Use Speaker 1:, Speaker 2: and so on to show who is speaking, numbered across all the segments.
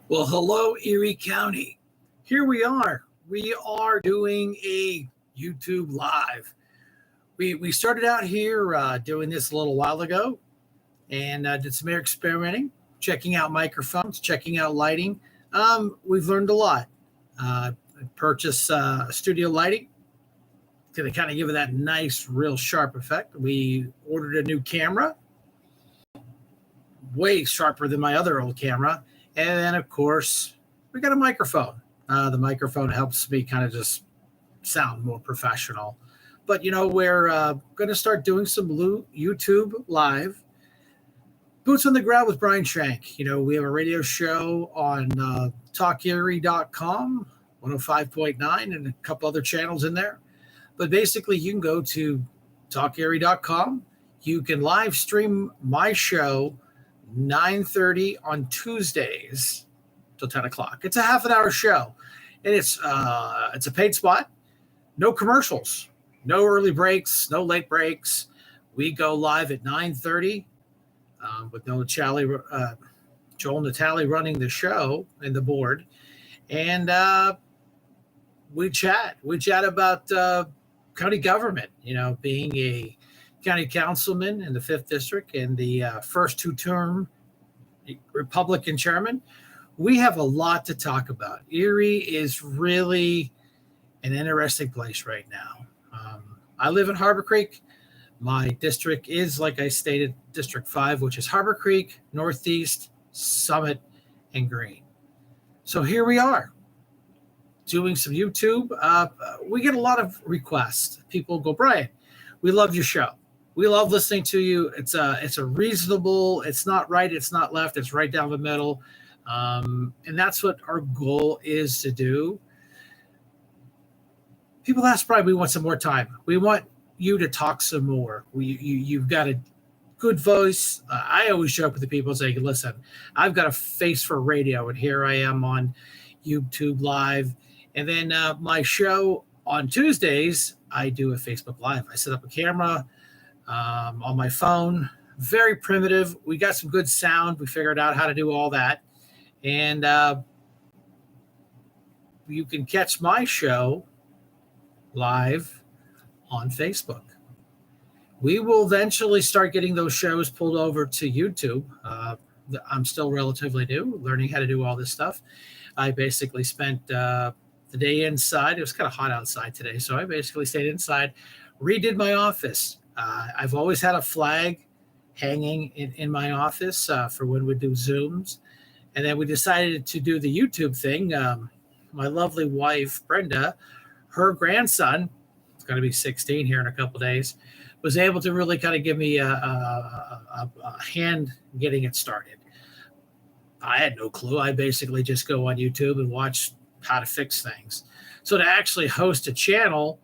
Speaker 1: Well, hello, Erie County. Here we are. We are doing a YouTube live. We started out here doing this a little while ago and did some air experimenting, checking out microphones, checking out lighting. We've learned a lot. Purchased studio lighting to kind of give it that nice, real sharp effect. We ordered a new camera, way sharper than my other old camera. And then, of course, we got a microphone. The microphone helps me kind of just sound more professional. But, we're going to start doing some YouTube live. Boots on the ground with Brian Shank. We have a radio show on talkerie.com, 105.9, and a couple other channels in there. But basically, you can go to talkerie.com. You can live stream my show 9:30 on Tuesdays till 10 o'clock. It's a half an hour show, and it's a paid spot. No commercials, no early breaks, no late breaks. We go live at 9:30 with Joel Natali running the show and the board, and we chat. We chat about county government. Being a county councilman in the 5th District and the first two-term Republican chairman, we have a lot to talk about. Erie is really an interesting place right now. I live in Harbor Creek. My district is, like I stated, District 5, which is Harbor Creek, Northeast, Summit, and Green. So here we are doing some YouTube. We get a lot of requests. People go, Brian, we love your show. We love listening to you. It's a reasonable, it's not right, it's not left, it's right down the middle. And that's what our goal is to do. People ask, Brian, we want some more time. We want you to talk some more. You've got a good voice. I always joke with the people saying, listen, I've got a face for radio, and here I am on YouTube Live. And then my show on Tuesdays, I do a Facebook Live. I set up a camera on my phone, very primitive. We got some good sound. We figured out how to do all that. And you can catch my show live on Facebook. We will eventually start getting those shows pulled over to YouTube. I'm still relatively new, learning how to do all this stuff. I basically spent the day inside. It was kind of hot outside today, so I basically stayed inside, redid my office. I've always had a flag hanging in my office for when we do Zooms. And then we decided to do the YouTube thing. My lovely wife, Brenda, her grandson, it's going to be 16 here in a couple of days, was able to really kind of give me a hand getting it started. I had no clue. I basically just go on YouTube and watch how to fix things. So to actually host a channel,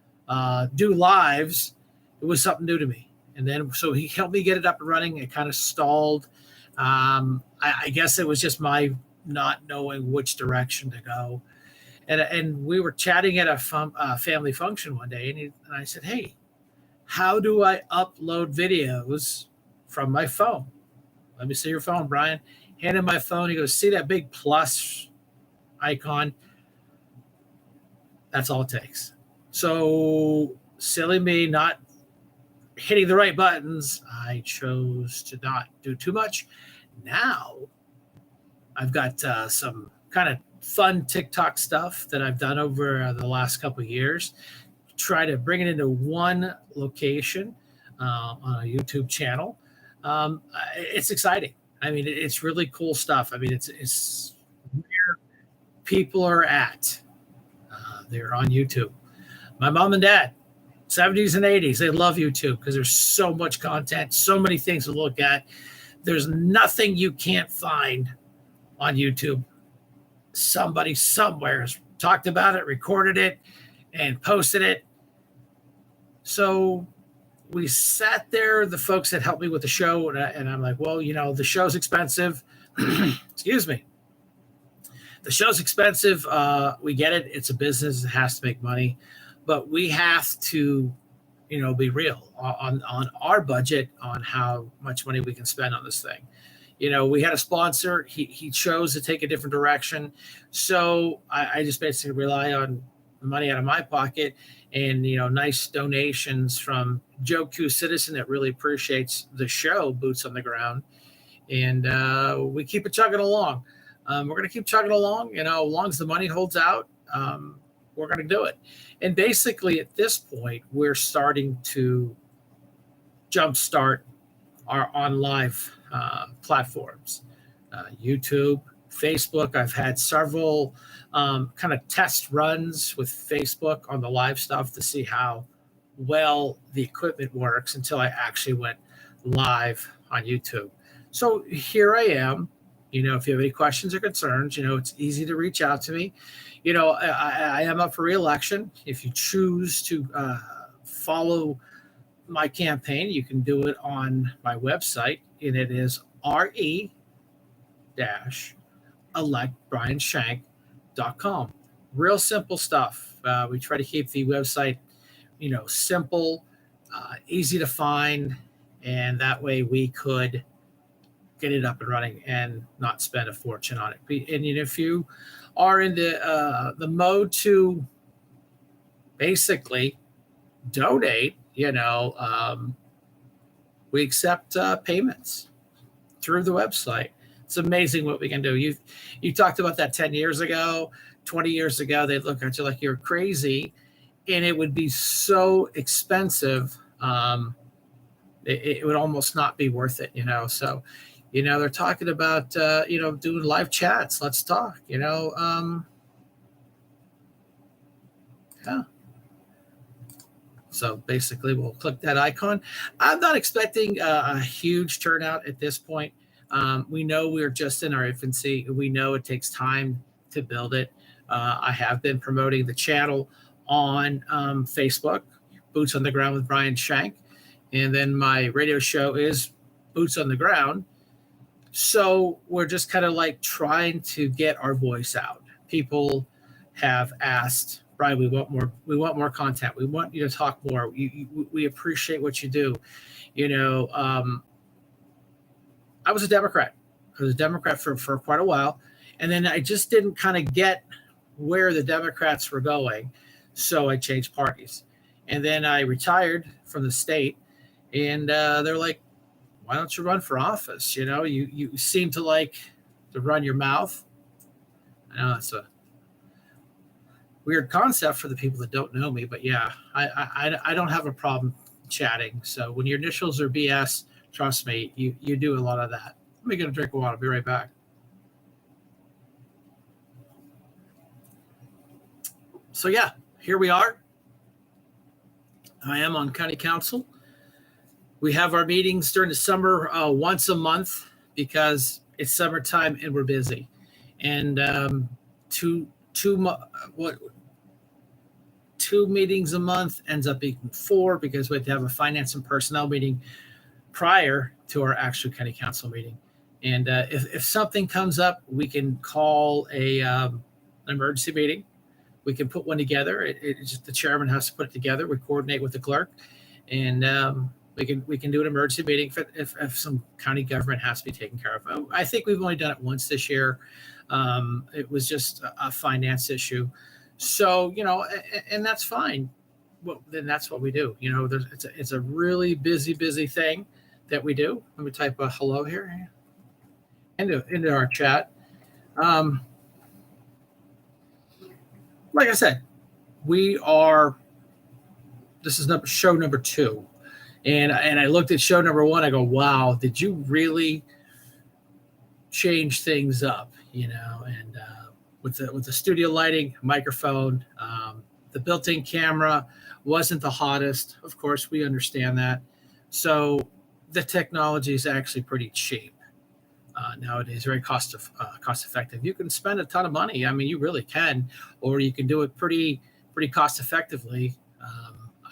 Speaker 1: do lives, it was something new to me. And then, so he helped me get it up and running. It kind of stalled. I guess it was just my not knowing which direction to go. And we were chatting at a family function one day, and I said, hey, how do I upload videos from my phone? Let me see your phone, Brian. Handed my phone. He goes, see that big plus icon? That's all it takes. So silly me, not hitting the right buttons, I chose to not do too much. Now I've got some kind of fun TikTok stuff that I've done over the last couple of years. Try to bring it into one location on a YouTube channel. It's exciting. I mean, it's really cool stuff. I mean, it's where people are at. They're on YouTube. My mom and dad, 70s and 80s, they love YouTube because there's so much content, so many things to look at. There's nothing you can't find on YouTube. Somebody somewhere has talked about it, recorded it, and posted it. So we sat there, the folks that helped me with the show, and I'm like, well, the show's expensive. Excuse me. The show's expensive. We get it. It's a business. It has to make money. But we have to, be real on our budget on how much money we can spend on this thing. we had a sponsor. He chose to take a different direction. So I just basically rely on money out of my pocket and, nice donations from Joe Q Citizen that really appreciates the show, Boots on the Ground. And we keep it chugging along. We're going to keep chugging along, as long as the money holds out. We're going to do it. And basically at this point, we're starting to jumpstart our on live platforms, YouTube, Facebook. I've had several kind of test runs with Facebook on the live stuff to see how well the equipment works until I actually went live on YouTube. So here I am. If you have any questions or concerns, it's easy to reach out to me. I am up for re-election. If you choose to follow my campaign, you can do it on my website, and it is re-electbrianshank.com. Real simple stuff. We try to keep the website, simple, easy to find, and that way we could get it up and running and not spend a fortune on it. And if you are in the mode to basically donate, we accept payments through the website. It's amazing what we can do. You talked about that 10 years ago, 20 years ago. They'd look at you like you're crazy, and it would be so expensive. It would almost not be worth it, So, they're talking about, doing live chats. Let's talk, yeah. So basically, we'll click that icon. I'm not expecting a huge turnout at this point. We know we're just in our infancy. We know it takes time to build it. I have been promoting the channel on Facebook, Boots on the Ground with Brian Shank. And then my radio show is Boots on the Ground. So we're just kind of like trying to get our voice out. People have asked, Brian, we want more content. We want you to talk more. We appreciate what you do. I was a Democrat. I was a Democrat for quite a while. And then I just didn't kind of get where the Democrats were going. So I changed parties. And then I retired from the state. And they're like, why don't you run for office? You seem to like to run your mouth. I know that's a weird concept for the people that don't know me, but yeah, I don't have a problem chatting. So when your initials are BS, trust me, you do a lot of that. Let me get a drink of water. I'll be right back. So yeah, here we are. I am on county council. We have our meetings during the summer once a month because it's summertime and we're busy. And two meetings a month ends up being 4 because we have to have a finance and personnel meeting prior to our actual county council meeting. And if something comes up, we can call an emergency meeting. We can put one together. It's just the chairman has to put it together. We coordinate with the clerk, and we can do an emergency meeting if some county government has to be taken care of. I think we've only done it once this year. It was just a finance issue. So, and that's fine. Well, then that's what we do. It's a really busy thing that we do. Let me type a hello here into our chat. Like I said, this is show number 2. And I looked at show number 1. I go, wow, did you really change things up? And with the studio lighting, microphone, the built-in camera wasn't the hottest. Of course, we understand that. So the technology is actually pretty cheap nowadays, very cost effective. You can spend a ton of money. I mean, you really can, or you can do it pretty cost effectively.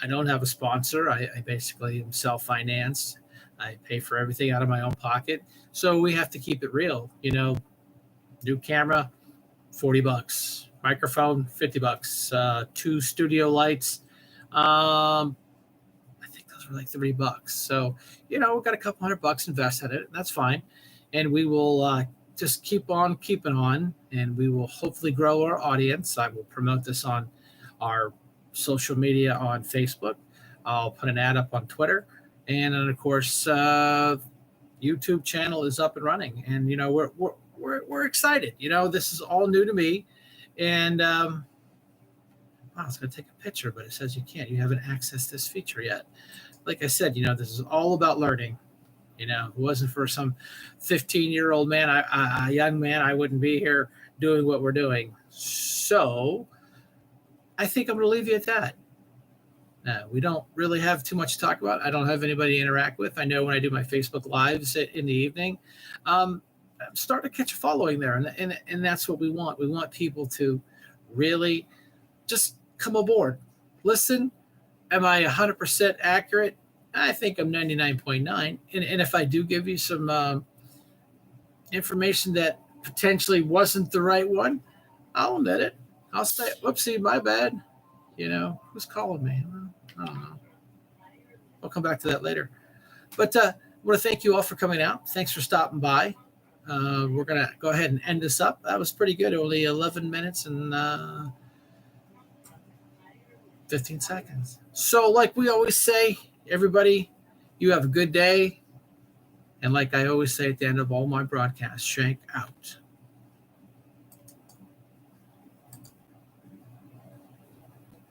Speaker 1: I don't have a sponsor. I basically am self-financed. I pay for everything out of my own pocket. So we have to keep it real. New camera, $40. Microphone, $50. 2 studio lights. I think those were like $30. So, we've got a couple $100 invested in it. That's fine. and we will just keep on keeping on, and we will hopefully grow our audience. I will promote this on our social media on Facebook. I'll put an ad up on Twitter, and then of course, YouTube channel is up and running. And we're excited. This is all new to me, and wow, I was going to take a picture, but it says you can't. You haven't accessed this feature yet. Like I said, this is all about learning. If it wasn't for some 15-year-old man, a young man, I wouldn't be here doing what we're doing. So I think I'm going to leave you at that. We don't really have too much to talk about. I don't have anybody to interact with. I know when I do my Facebook Lives in the evening, I'm starting to catch a following there. And that's what we want. We want people to really just come aboard. Listen, am I 100% accurate? I think I'm 99.9. And if I do give you some information that potentially wasn't the right one, I'll admit it. I'll say, whoopsie, my bad. Who's calling me? I don't know. I'll come back to that later. But I want to thank you all for coming out. Thanks for stopping by. We're going to go ahead and end this up. That was pretty good. Only 11 minutes and 15 seconds. So like we always say, everybody, you have a good day. And like I always say at the end of all my broadcasts, Shank out.